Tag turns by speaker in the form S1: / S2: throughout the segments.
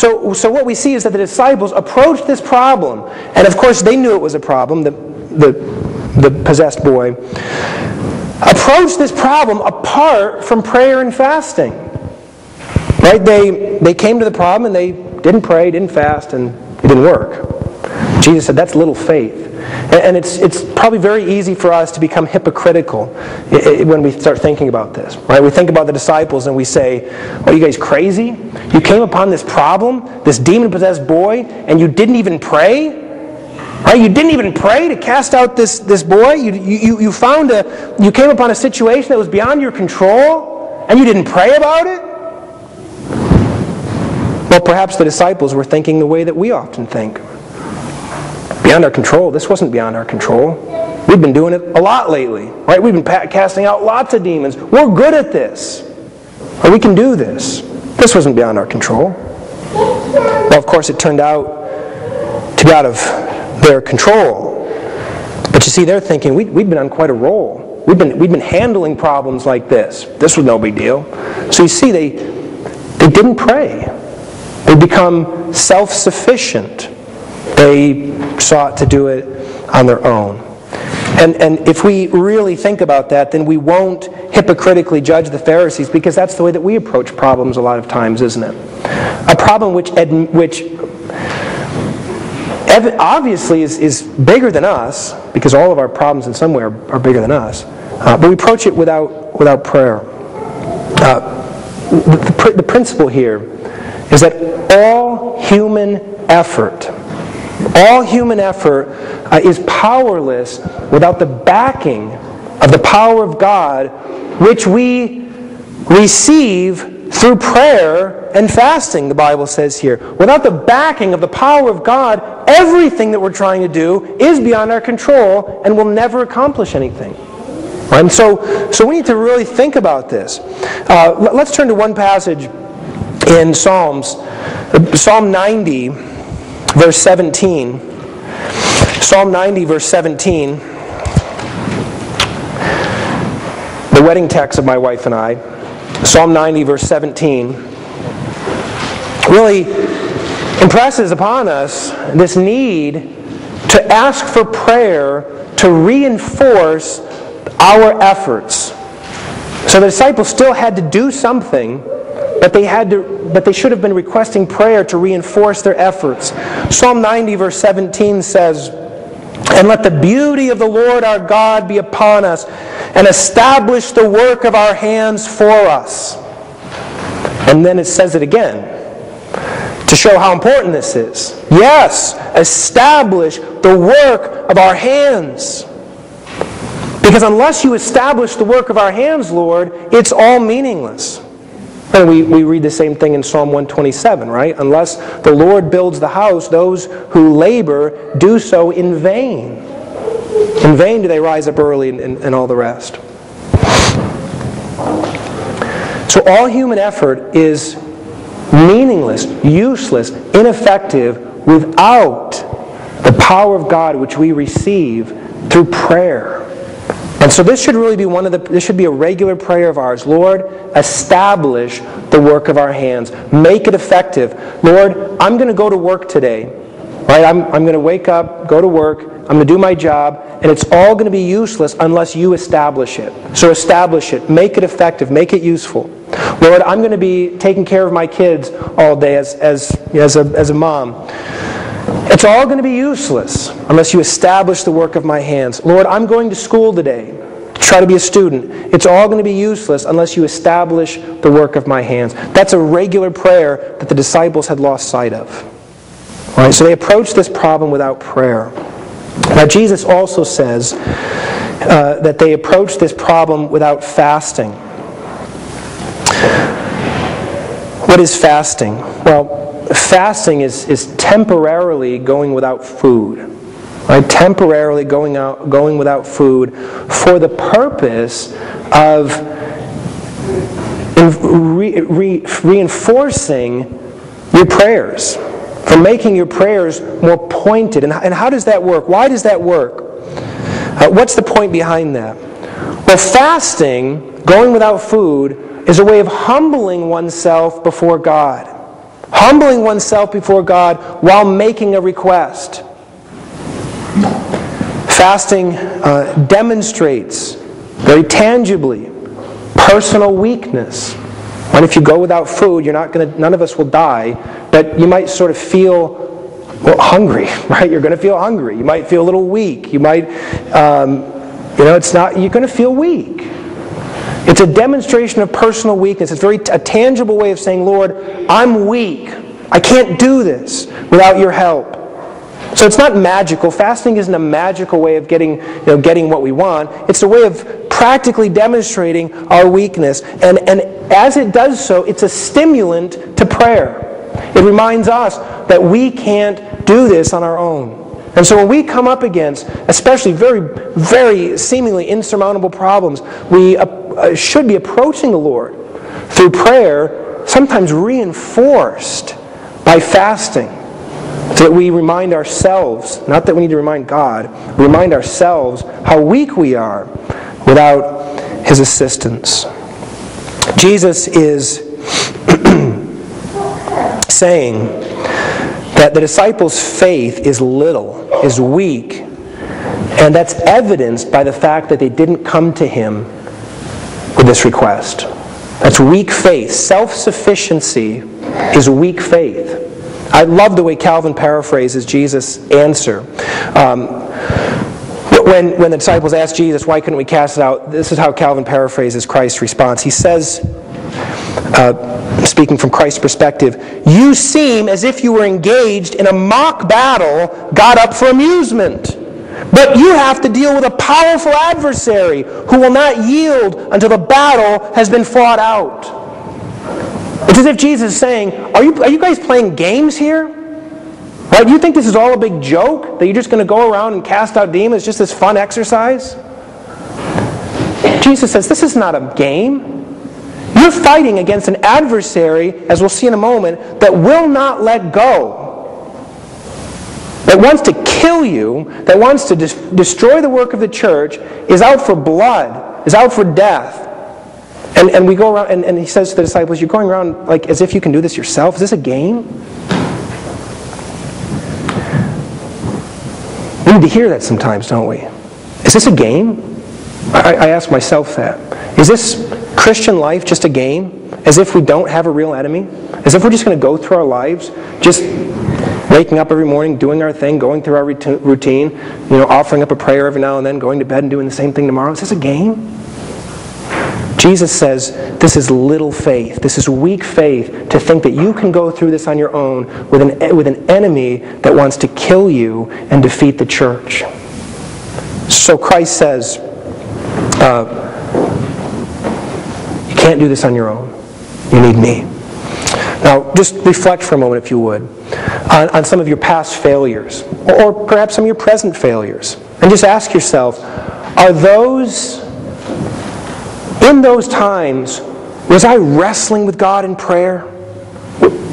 S1: So what we see is that the disciples approached this problem, and of course they knew it was a problem, the possessed boy, approached this problem apart from prayer and fasting. Right? They came to the problem and they didn't pray, didn't fast, and it didn't work. Jesus said, that's little faith. And it's probably very easy for us to become hypocritical when we start thinking about this. Right? We think about the disciples and we say, are you guys crazy? You came upon this problem, this demon-possessed boy, and you didn't even pray? Right? You didn't even pray to cast out this boy? You came upon a situation that was beyond your control, and you didn't pray about it? Well, perhaps the disciples were thinking the way that we often think. Beyond our control. This wasn't beyond our control. We've been doing it a lot lately. Right? We've been casting out lots of demons. We're good at this. Or we can do this. This wasn't beyond our control. Well, of course, it turned out to be out of their control. But you see, they're thinking, we've been on quite a roll. We've been handling problems like this. This was no big deal. So you see, they didn't pray. They become self-sufficient. They sought to do it on their own. And if we really think about that, then we won't hypocritically judge the Pharisees, because that's the way that we approach problems a lot of times, isn't it? A problem which obviously is bigger than us, because all of our problems in some way are bigger than us. But we approach it without prayer. The principle here is that all human effort is powerless without the backing of the power of God, which we receive through prayer and fasting, the Bible says here. Without the backing of the power of God, everything that we're trying to do is beyond our control and will never accomplish anything. And so we need to really think about this. Let's turn to one passage in Psalms. Psalm 90, verse 17. Psalm 90, verse 17. The wedding text of my wife and I. Psalm 90, verse 17. Really impresses upon us this need to ask for prayer to reinforce our efforts. So the disciples still had to do something, but they should have been requesting prayer to reinforce their efforts. Psalm 90, verse 17 says, "And let the beauty of the Lord our God be upon us, and establish the work of our hands for us." And then it says it again, to show how important this is. Yes, establish the work of our hands. Because unless you establish the work of our hands, Lord, it's all meaningless. And we read the same thing in Psalm 127, right? Unless the Lord builds the house, those who labor do so in vain. In vain do they rise up early and all the rest. So all human effort is meaningless, useless, ineffective without the power of God which we receive through prayer. And so this should really be this should be a regular prayer of ours. Lord, establish the work of our hands. Make it effective. Lord, I'm going to go to work today. Right? I'm going to wake up, go to work, I'm going to do my job, and it's all going to be useless unless you establish it. So establish it. Make it effective. Make it useful. Lord, I'm going to be taking care of my kids all day as a mom. It's all going to be useless unless you establish the work of my hands. Lord, I'm going to school today to try to be a student. It's all going to be useless unless you establish the work of my hands. That's a regular prayer that the disciples had lost sight of. All right, so they approached this problem without prayer. Now Jesus also says that they approached this problem without fasting. What is fasting? Well, fasting is temporarily going without food. Right? Temporarily going without food for the purpose of reinforcing your prayers, for making your prayers more pointed. And how does that work? Why does that work? What's the point behind that? Well, fasting, going without food, is a way of humbling oneself before God. Humbling oneself before God while making a request. Fasting demonstrates very tangibly personal weakness. And if you go without food, none of us will die, but you might sort of feel hungry, right? You're going to feel hungry. You might feel a little weak. You might, you're going to feel weak. It's a demonstration of personal weakness. It's a tangible way of saying, Lord, I'm weak. I can't do this without your help. So it's not magical. Fasting isn't a magical way of getting what we want. It's a way of practically demonstrating our weakness. And as it does so, it's a stimulant to prayer. It reminds us that we can't do this on our own. And so when we come up against, especially very, very seemingly insurmountable problems, we should be approaching the Lord through prayer, sometimes reinforced by fasting, so that we remind ourselves, not that we need to remind God, remind ourselves how weak we are without His assistance. Jesus is saying that the disciples' faith is little, is weak, and that's evidenced by the fact that they didn't come to Him with this request. That's weak faith. Self-sufficiency is weak faith. I love the way Calvin paraphrases Jesus' answer. When the disciples asked Jesus, why couldn't we cast it out? This is how Calvin paraphrases Christ's response. He says, speaking from Christ's perspective, you seem as if you were engaged in a mock battle got up for amusement. But you have to deal with a powerful adversary who will not yield until the battle has been fought out. It's as if Jesus is saying, are you guys playing games here? Right? Do you think this is all a big joke? That you're just going to go around and cast out demons, just this fun exercise? Jesus says, this is not a game. You're fighting against an adversary, as we'll see in a moment, that will not let go. That wants to kill you, that wants to destroy the work of the church, is out for blood, is out for death. And we go around, and he says to the disciples, you're going around like as if you can do this yourself? Is this a game? We need to hear that sometimes, don't we? Is this a game? I ask myself that. Is this Christian life just a game? As if we don't have a real enemy? As if we're just going to go through our lives, just waking up every morning, doing our thing, going through our routine, offering up a prayer every now and then, going to bed and doing the same thing tomorrow? Is this a game? Jesus says this is little faith. This is weak faith to think that you can go through this on your own with an enemy that wants to kill you and defeat the church. So Christ says, you can't do this on your own. You need me. Now, just reflect for a moment, if you would, on some of your past failures, or perhaps some of your present failures. And just ask yourself, in those times, was I wrestling with God in prayer?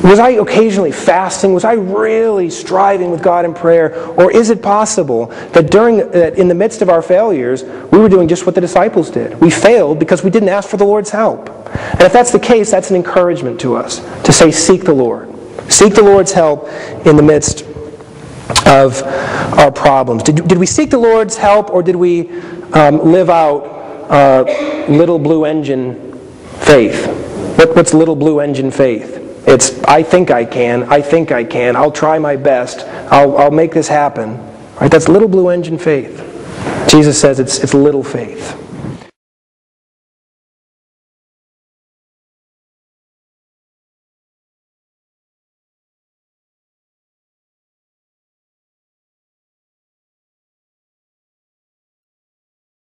S1: Was I occasionally fasting? Was I really striving with God in prayer? Or is it possible that in the midst of our failures, we were doing just what the disciples did? We failed because we didn't ask for the Lord's help. And if that's the case, that's an encouragement to us to say, seek the Lord. Seek the Lord's help in the midst of our problems. Did we seek the Lord's help, or did we live out little blue engine faith? What's little blue engine faith? It's, I think I can, I'll try my best, I'll make this happen. Right? That's little blue engine faith. Jesus says it's little faith.